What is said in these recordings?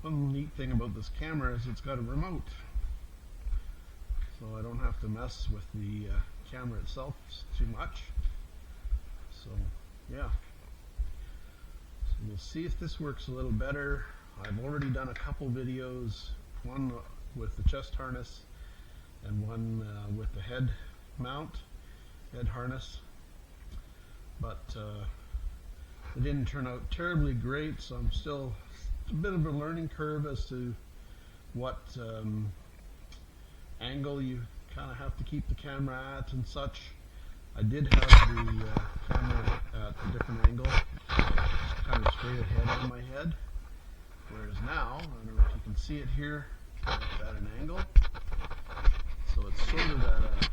One neat thing about this camera is it's got a remote, so I don't have to mess with the camera itself too much. So yeah, so we'll see if this works a little better. I've already done a couple videos, one with the chest harness and one with the head harness, but it didn't turn out terribly great, so I'm still a bit of a learning curve as to what angle you kind of have to keep the camera at and such. I did have the camera at a different angle, kind of straight ahead on my head, whereas now, I don't know if you can see it here, it's at an angle, so it's sort of at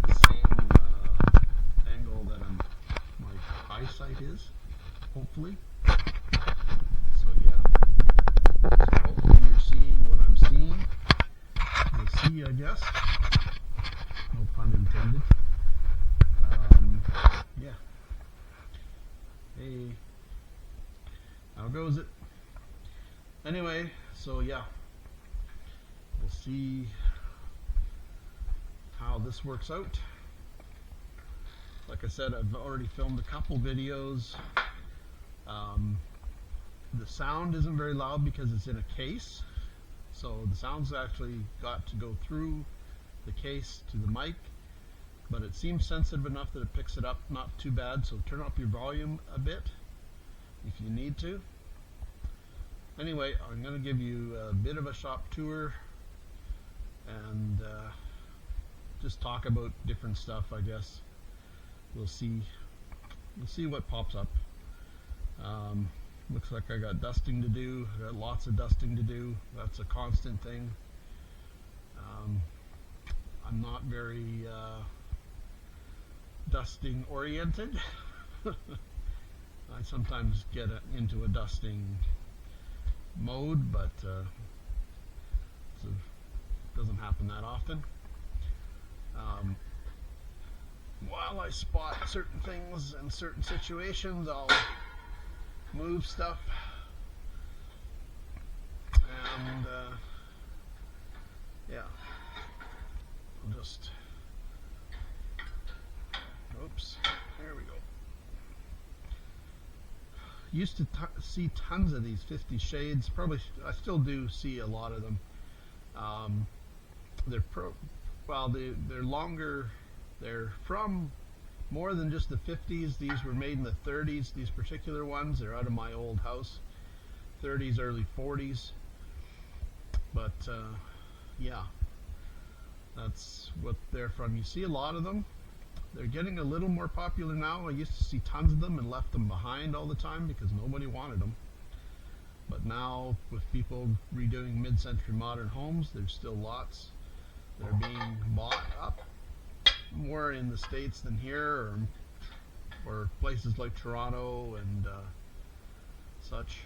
the same angle that my eyesight is, hopefully. So yeah, so hopefully you're seeing what I'm seeing. We'll see, I guess. No pun intended. Yeah. Hey, how goes it? Anyway, so yeah, we'll see how this works out. Like I said, I've already filmed a couple videos. The sound isn't very loud because it's in a case, so the sound's actually got to go through the case to the mic, but it seems sensitive enough that it picks it up not too bad, so turn up your volume a bit if you need to. Anyway, I'm going to give you a bit of a shop tour and just talk about different stuff, I guess. We'll see what pops up. Looks like I got dusting to do. I got lots of dusting to do. That's a constant thing. I'm not very dusting oriented. I sometimes get into a dusting mode, but it doesn't happen that often. While I spot certain things in certain situations, I'll move stuff, and yeah, I'll just, oops, there we go. Used to see tons of these 50 shades, probably I still do see a lot of them. They're longer. They're from more than just the 50s. These were made in the 30s, these particular ones. They're out of my old house, 30s, early 40s. But yeah, that's what they're from. You see a lot of them. They're getting a little more popular now. I used to see tons of them and left them behind all the time because nobody wanted them. But now, with people redoing mid-century modern homes, there's still lots that are being bought up. More in the States than here, or places like Toronto and such.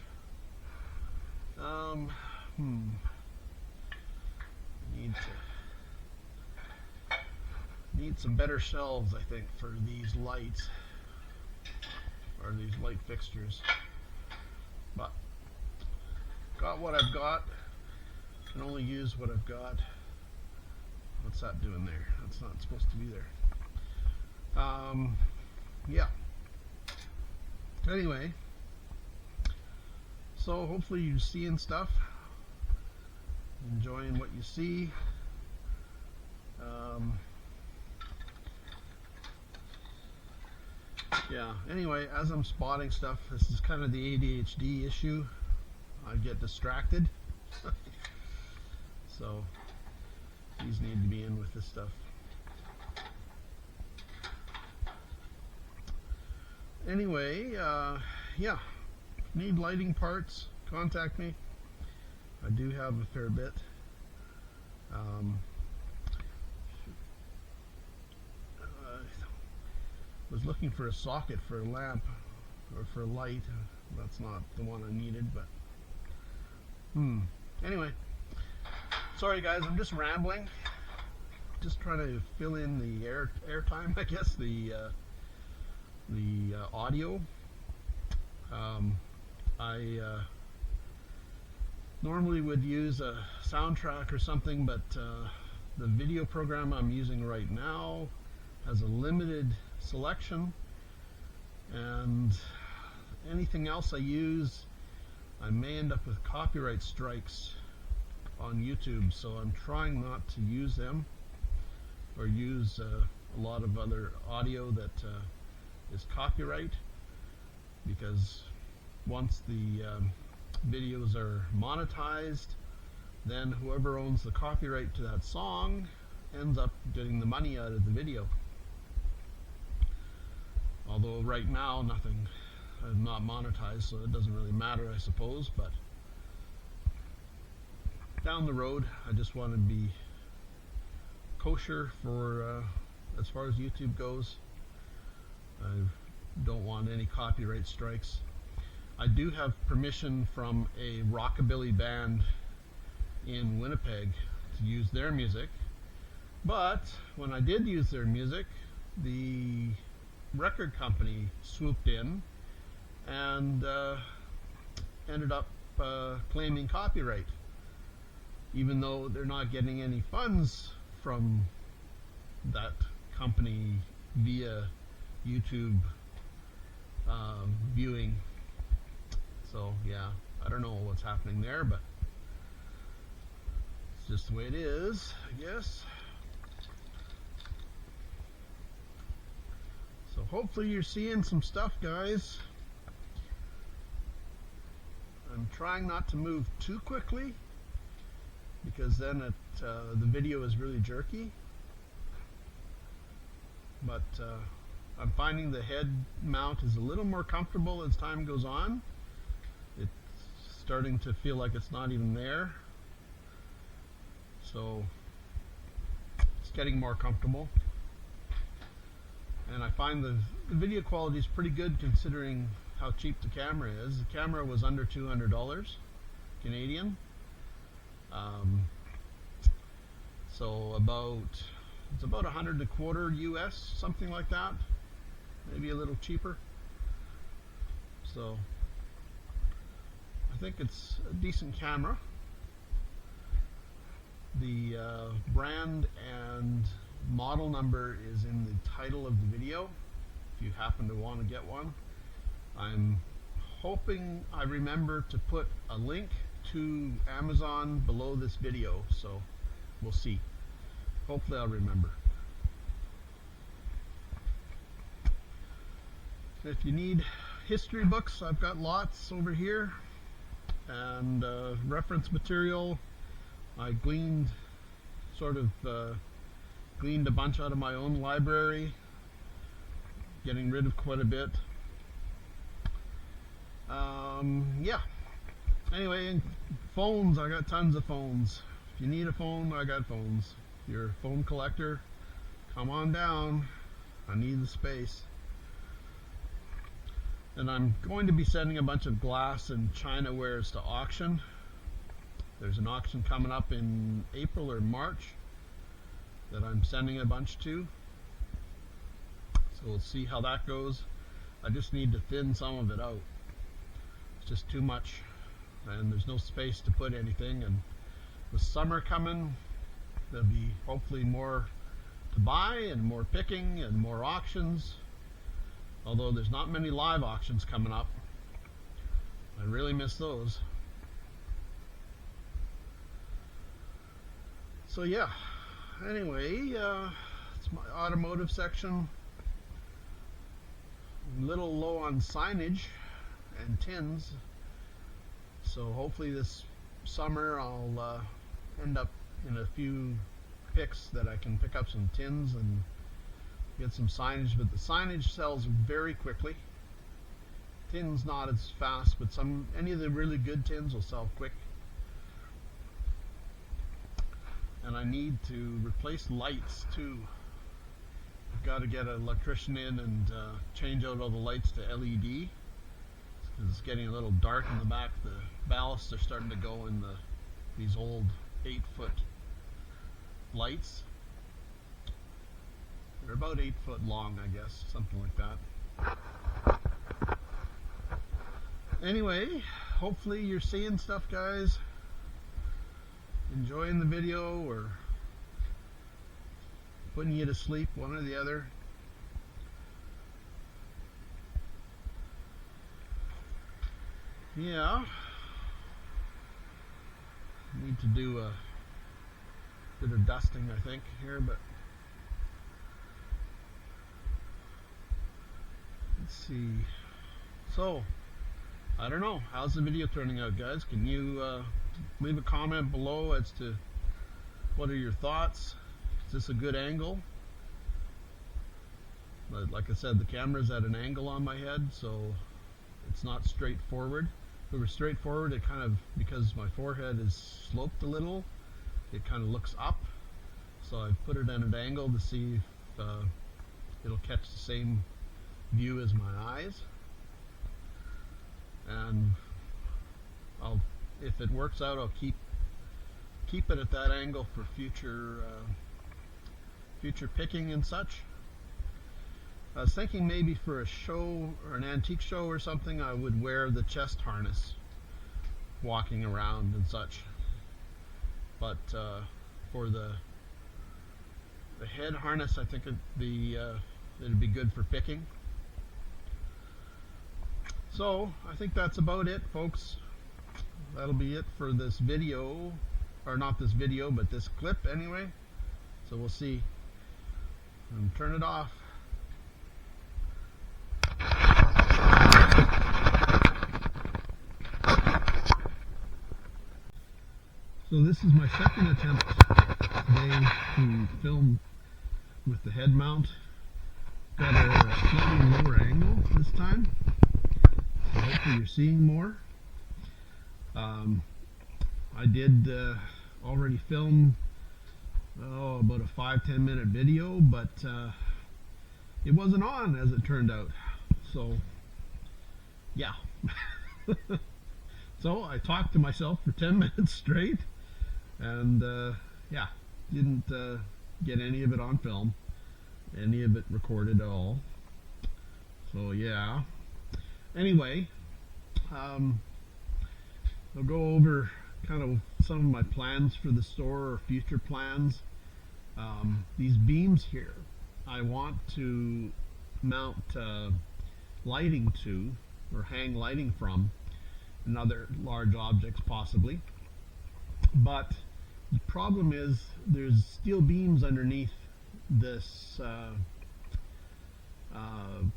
Need some better shelves, I think, for these lights, or these light fixtures. But got what I've got. Can only use what I've got. What's that doing there? That's not supposed to be there. Yeah. Anyway, so hopefully you're seeing stuff, enjoying what you see. Yeah, anyway, as I'm spotting stuff, this is kind of the ADHD issue. I get distracted. So these need to be in with this stuff. Anyway, yeah, need lighting parts, contact me. I do have a fair bit. Was looking for a socket for a lamp or for a light. That's not the one I needed, but anyway, sorry guys, I'm just rambling, just trying to fill in the air time, I guess, the audio. I Normally would use a soundtrack or something, but the video program I'm using right now has a limited selection, and anything else I use, I may end up with copyright strikes on YouTube, so I'm trying not to use them or use a lot of other audio that is copyright, because once the videos are monetized, then whoever owns the copyright to that song ends up getting the money out of the video. Although right now nothing, I'm not monetized, so it doesn't really matter, I suppose, but down the road I just want to be kosher for as far as YouTube goes. I don't want any copyright strikes. I do have permission from a rockabilly band in Winnipeg to use their music, but when I did use their music, the record company swooped in and ended up claiming copyright, even though they're not getting any funds from that company via YouTube viewing. So yeah, I don't know what's happening there, but it's just the way it is, I guess. So hopefully you're seeing some stuff, guys. I'm trying not to move too quickly, because then the video is really jerky. But I'm finding the head mount is a little more comfortable as time goes on. It's starting to feel like it's not even there. So it's getting more comfortable. And I find the video quality is pretty good considering how cheap the camera is. The camera was under $200 Canadian. So it's about $125 US, something like that, maybe a little cheaper. So I think it's a decent camera. The brand and model number is in the title of the video if you happen to want to get one. I'm hoping I remember to put a link to Amazon below this video, so we'll see. Hopefully I'll remember. If you need history books, I've got lots over here, and reference material. I gleaned a bunch out of my own library, getting rid of quite a bit. Yeah. Anyway, phones, I got tons of phones. If you need a phone, I got phones. If you're a phone collector, come on down. I need the space. And I'm going to be sending a bunch of glass and china wares to auction. There's an auction coming up in April or March that I'm sending a bunch to. So we'll see how that goes. I just need to thin some of it out. It's just too much, and there's no space to put anything. And with summer coming, there'll be hopefully more to buy and more picking and more auctions, although there's not many live auctions coming up. I really miss those. So yeah, anyway, it's my automotive section. A little low on signage and tins, so hopefully this summer I'll end up in a few picks that I can pick up some tins and get some signage. But the signage sells very quickly. Tins not as fast, but any of the really good tins will sell quick. And I need to replace lights too. I've got to get an electrician in and change out all the lights to LED, because it's getting a little dark in the back. The ballasts are starting to go in these old 8-foot lights. They're about 8 foot long, I guess, something like that. Anyway, hopefully you're seeing stuff, guys. enjoying the video or putting you to sleep, one or the other. Yeah, need to do a bit of dusting, I think, here, but let's see. So, I don't know. How's the video turning out, guys? Can you leave a comment below as to what are your thoughts? Is this a good angle? But like I said, the camera's at an angle on my head, so it's not straightforward. If it were straightforward, it kind of, because my forehead is sloped a little, it kind of looks up. So I put it at an angle to see if it'll catch the same view as my eyes. And if it works out, I'll keep it at that angle for future picking and such. I was thinking maybe for a show or an antique show or something, I would wear the chest harness walking around and such. But for the head harness, I think it'd be good for picking. So I think that's about it, folks. That'll be it for this video, or not this video, but this clip anyway. So we'll see. Turn it off. So this is my second attempt today to film with the head mount. Got a slightly lower angle this time, so hopefully you're seeing more. I did already film about a 5-10 minute video, but it wasn't on as it turned out. So yeah. So I talked to myself for 10 minutes straight, and yeah, didn't get any of it on film, any of it recorded at all. So yeah, anyway, I'll go over kind of some of my plans for the store, or future plans. These beams here, I want to mount lighting to, or hang lighting from, and other large objects possibly. But the problem is there's steel beams underneath this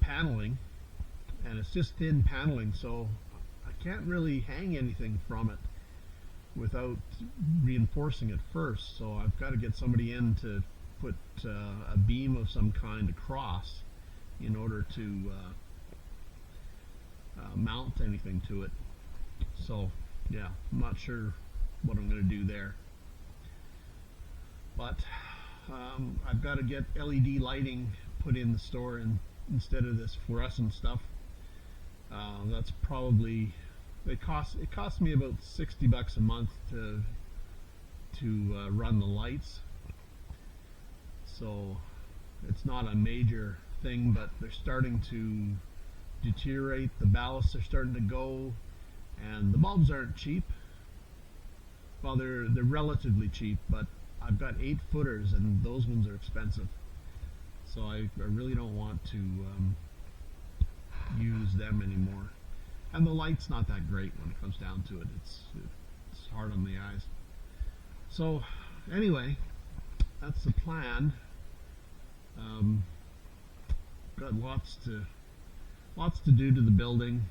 paneling, and it's just thin paneling, so I can't really hang anything from it without reinforcing it first. So I've got to get somebody in to put a beam of some kind across in order to mount anything to it. So yeah, I'm not sure what I'm going to do there, but I've got to get LED lighting put in the store instead of this fluorescent stuff. That's probably, it costs me about $60 a month to run the lights, so it's not a major thing, but they're starting to deteriorate. The ballasts are starting to go, and the bulbs aren't cheap. Well, they're relatively cheap, but I've got 8-footers, and those ones are expensive, so I really don't want to use them anymore. And the light's not that great when it comes down to it. It's hard on the eyes. So anyway, that's the plan. Got lots to do to the building.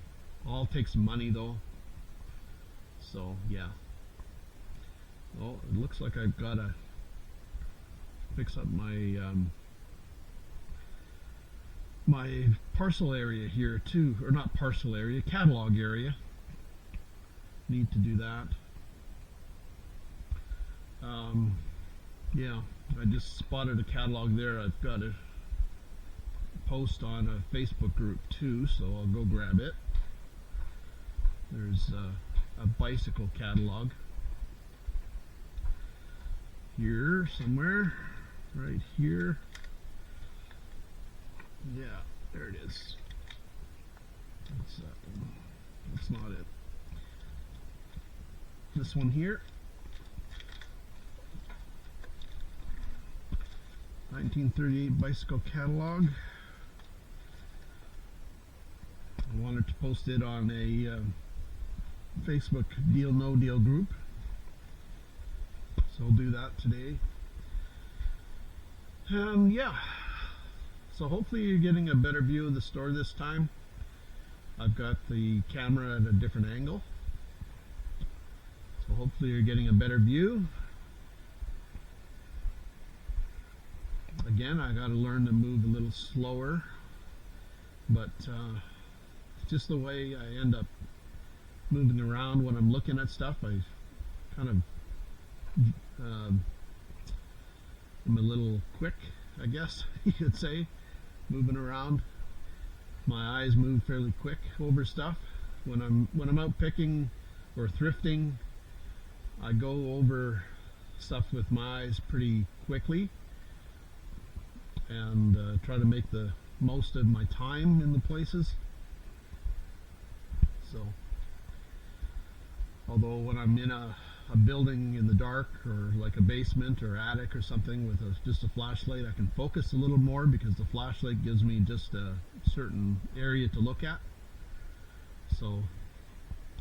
All take some money though. So yeah. Well, it looks like I've got to fix up my my parcel area here too, or not parcel area, catalog area. Need to do that. Yeah, I just spotted a catalog there. I've got to post on a Facebook group too, so I'll go grab it. There's a bicycle catalog here somewhere, right here. Yeah, there it is. That's that one. That's not it. This one here. 1938 bicycle catalog. I wanted to post it on a Facebook Deal No Deal group, so I'll do that today. And yeah, so hopefully you're getting a better view of the store this time. I've got the camera at a different angle, so hopefully you're getting a better view. Again, I got to learn to move a little slower, but just the way I end up moving around when I'm looking at stuff, I kind of am a little quick, I guess you could say, moving around. My eyes move fairly quick over stuff. When I'm out picking or thrifting, I go over stuff with my eyes pretty quickly and try to make the most of my time in the places. So, although when I'm in a building in the dark, or like a basement or attic or something with just a flashlight, I can focus a little more because the flashlight gives me just a certain area to look at. So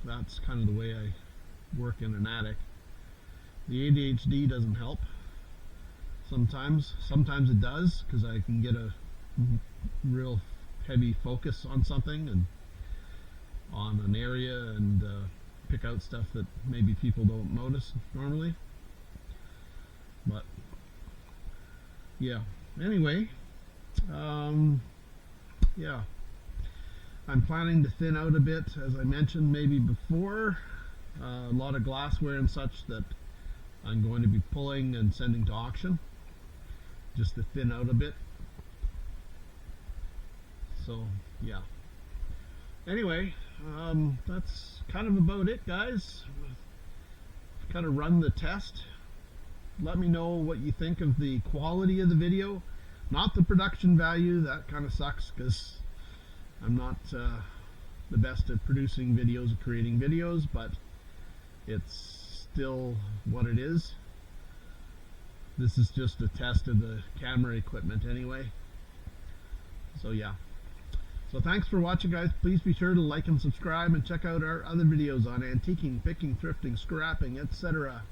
that's kind of the way I work in an attic. The ADHD doesn't help. Sometimes it does, because I can get a real heavy focus on something and on an area and pick out stuff that maybe people don't notice normally. But yeah, anyway, yeah, I'm planning to thin out a bit, as I mentioned maybe before. A lot of glassware and such that I'm going to be pulling and sending to auction, just to thin out a bit. So yeah, anyway, that's kind of about it, guys. Kind of run the test. Let me know what you think of the quality of the video, not the production value. That kind of sucks because I'm not the best at producing videos and creating videos, but it's still what it is. This is just a test of the camera equipment anyway. So yeah. So thanks for watching, guys. Please be sure to like and subscribe and check out our other videos on antiquing, picking, thrifting, scrapping, etc.